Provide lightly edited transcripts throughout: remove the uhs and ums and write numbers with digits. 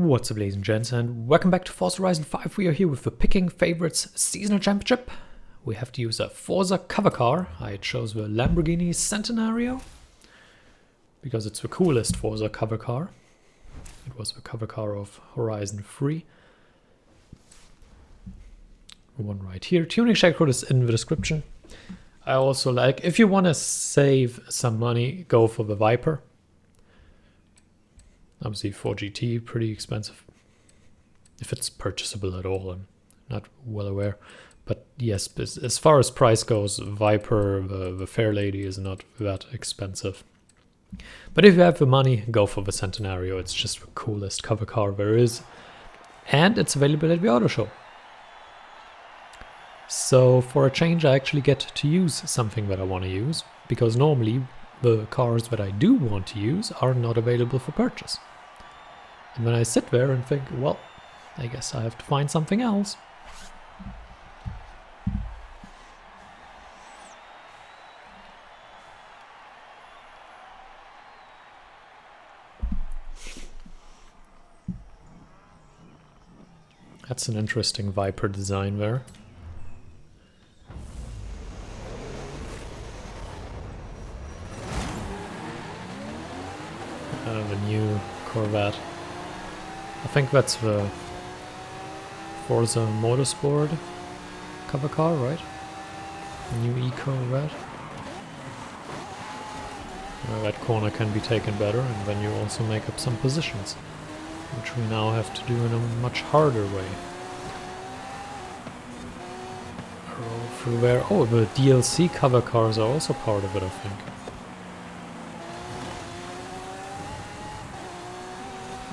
What's up, ladies and gents, and welcome back to Forza Horizon 5. We are here with the Picking Favorites Seasonal Championship. We have to use a Forza cover car. I chose the Lamborghini Centenario because it's the coolest Forza cover car. It was the cover car of Horizon 3. The one right here. Tuning shellcode is in the description. I also like, if you want to save some money, go for the Viper. Obviously 4GT, pretty expensive. If it's purchasable at all, I'm not well aware. But yes, as far as price goes, Viper, the Fair Lady, is not that expensive. But if you have the money, go for the Centenario. It's just the coolest cover car there is. And it's available at the auto show. So for a change, I actually get to use something that I want to use. Because normally, the cars that I do want to use are not available for purchase. And then I sit there and think, well, I guess I have to find something else. That's an interesting Viper design there. The new Corvette. I think that's the Forza Motorsport cover car, right? The new E-Corvette. That corner can be taken better, and then you also make up some positions, which we now have to do in a much harder way. Roll through there. Oh, the DLC cover cars are also part of it, I think.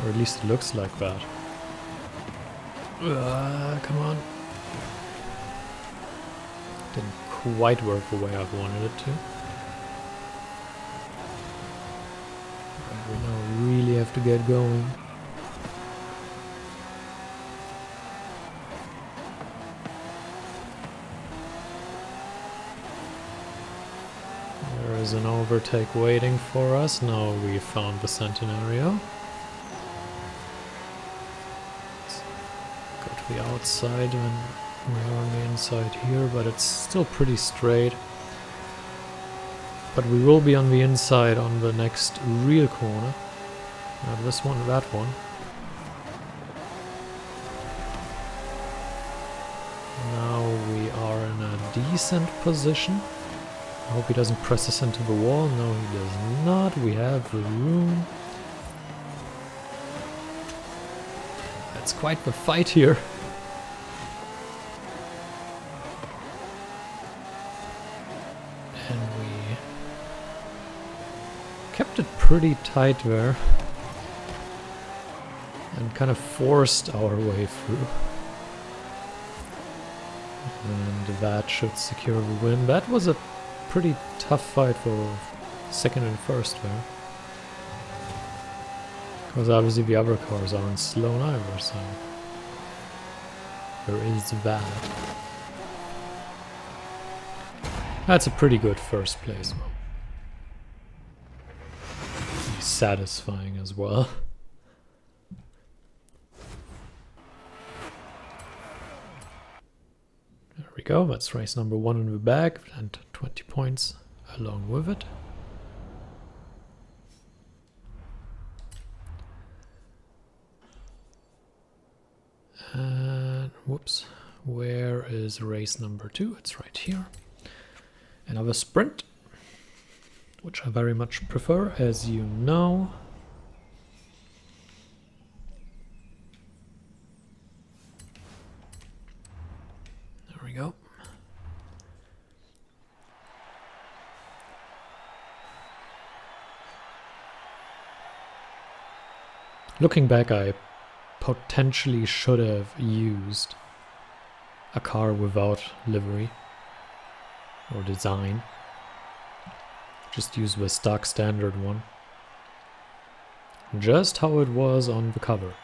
Or at least it looks like that. Come on. Didn't quite work the way I wanted it to. Right, we now really have to get going. There is an overtake waiting for us. Now we found the Centenario. The outside and we're on the inside here, but it's still pretty straight. But we will be on the inside on the next real corner. Not this one, that one. Now we are in a decent position. I hope he doesn't press us into the wall. No, he does not. We have the room. It's quite the fight here. And we kept it pretty tight there and kind of forced our way through. And that should secure the win. That was a pretty tough fight for second and first there. Because obviously the other cars aren't slow either, so there is that. That's a pretty good first place. Satisfying as well. There we go, that's race number 1 in the bag, and 20 points along with it. And whoops, where is race number 2? It's right here. Another sprint, which I very much prefer, as you know. There we go. Looking back, I potentially should have used a car without livery or design. Just use the stock standard one. Just how it was on the cover.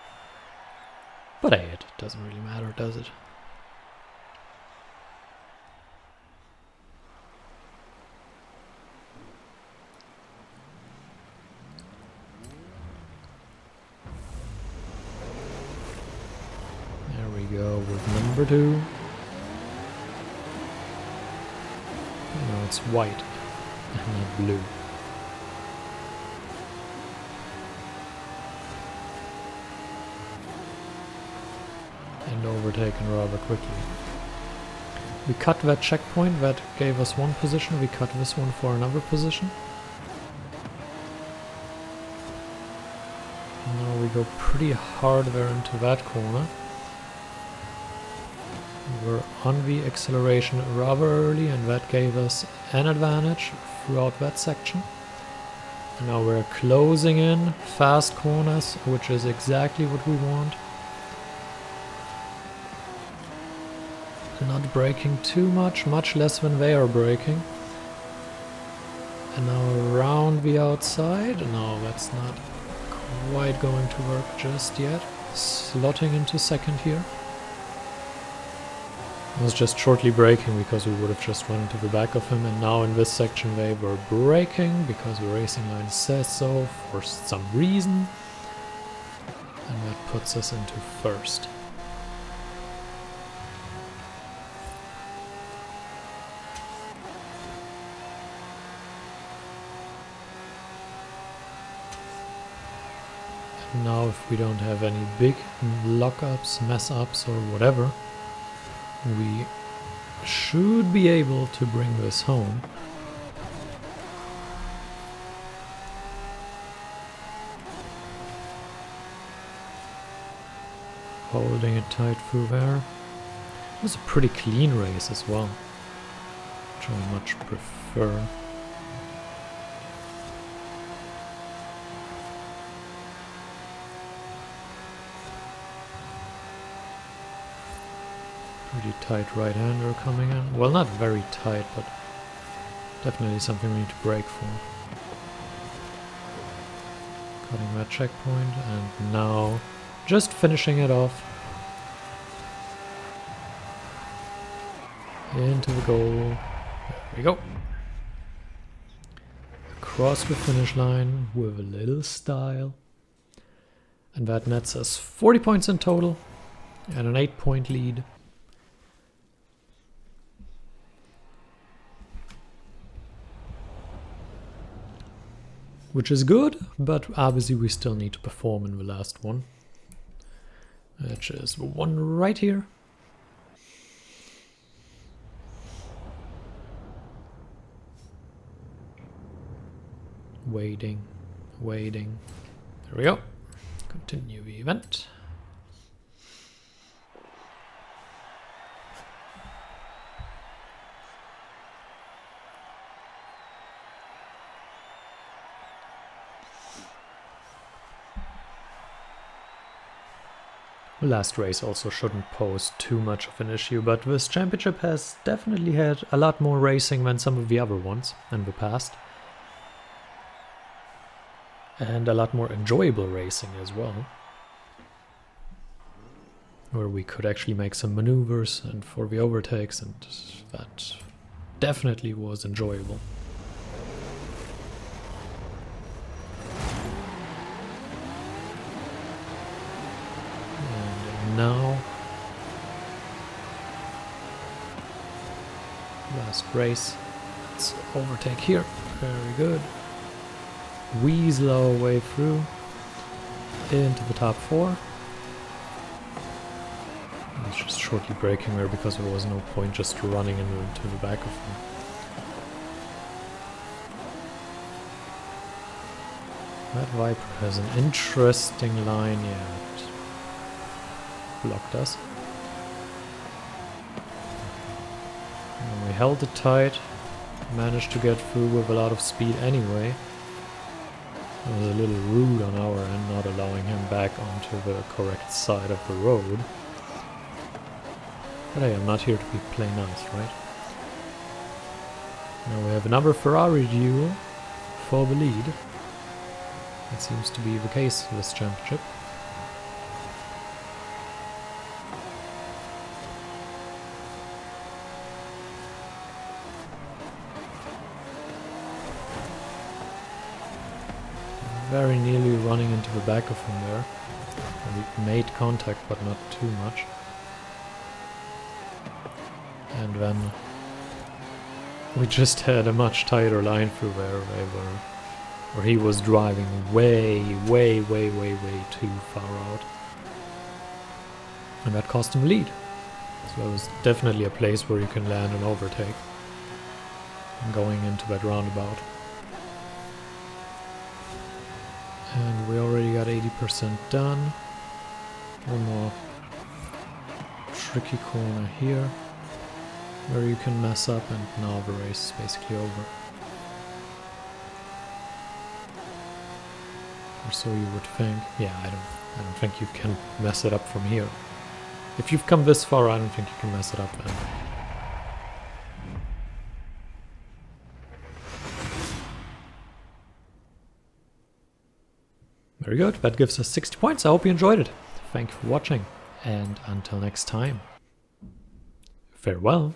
But hey, it doesn't really matter, does it? over to... No, it's white and not blue. And overtaken rather quickly. We cut that checkpoint, that gave us one position, we cut this one for another position. Now we go pretty hard there into that corner. We're on the acceleration rather early and that gave us an advantage throughout that section. And now we're closing in fast corners, which is exactly what we want. Not braking too much, much less when they are braking. And now around the outside. No, that's not quite going to work just yet. Slotting into second here. I was just shortly braking because we would have just run into the back of him, and now in this section they were braking because the racing line says so for some reason. And that puts us into first. Now if we don't have any big lockups, mess-ups or whatever, we should be able to bring this home. Holding it tight through there. It was a pretty clean race as well, which I much prefer. Pretty tight right-hander coming in. Well, not very tight, but definitely something we need to brake for. Cutting that checkpoint, and now just finishing it off. Into the goal. There we go. Across the finish line with a little style. And that nets us 40 points in total and an 8-point lead. Which is good, but obviously we still need to perform in the last one. Which is the one right here. Waiting, waiting. There we go. Continue the event. The last race also shouldn't pose too much of an issue, but this championship has definitely had a lot more racing than some of the other ones in the past. And a lot more enjoyable racing as well. Where we could actually make some maneuvers and for the overtakes, and that definitely was enjoyable. Now, last race, let's overtake here, very good. Weasel our way through, into the top 4. I was just shortly braking there because there was no point just running into the back of him. That Viper has an interesting line yet. Blocked us. And we held it tight, managed to get through with a lot of speed anyway. It was a little rude on our end, not allowing him back onto the correct side of the road. But hey, I'm not here to be play nice, right? Now we have another Ferrari duel for the lead. That seems to be the case for this championship. Very nearly running into the back of him there. And we made contact, but not too much. And then we just had a much tighter line through where he was driving way too far out. And that cost him lead. So it was definitely a place where you can land and overtake. Going into that roundabout. And we already got 80% done. One more tricky corner here, where you can mess up, and now the race is basically over. Or so you would think. Yeah, I don't think you can mess it up from here. If you've come this far, I don't think you can mess it up then. Very good, that gives us 60 points. I hope you enjoyed it. Thank you for watching, and until next time, farewell.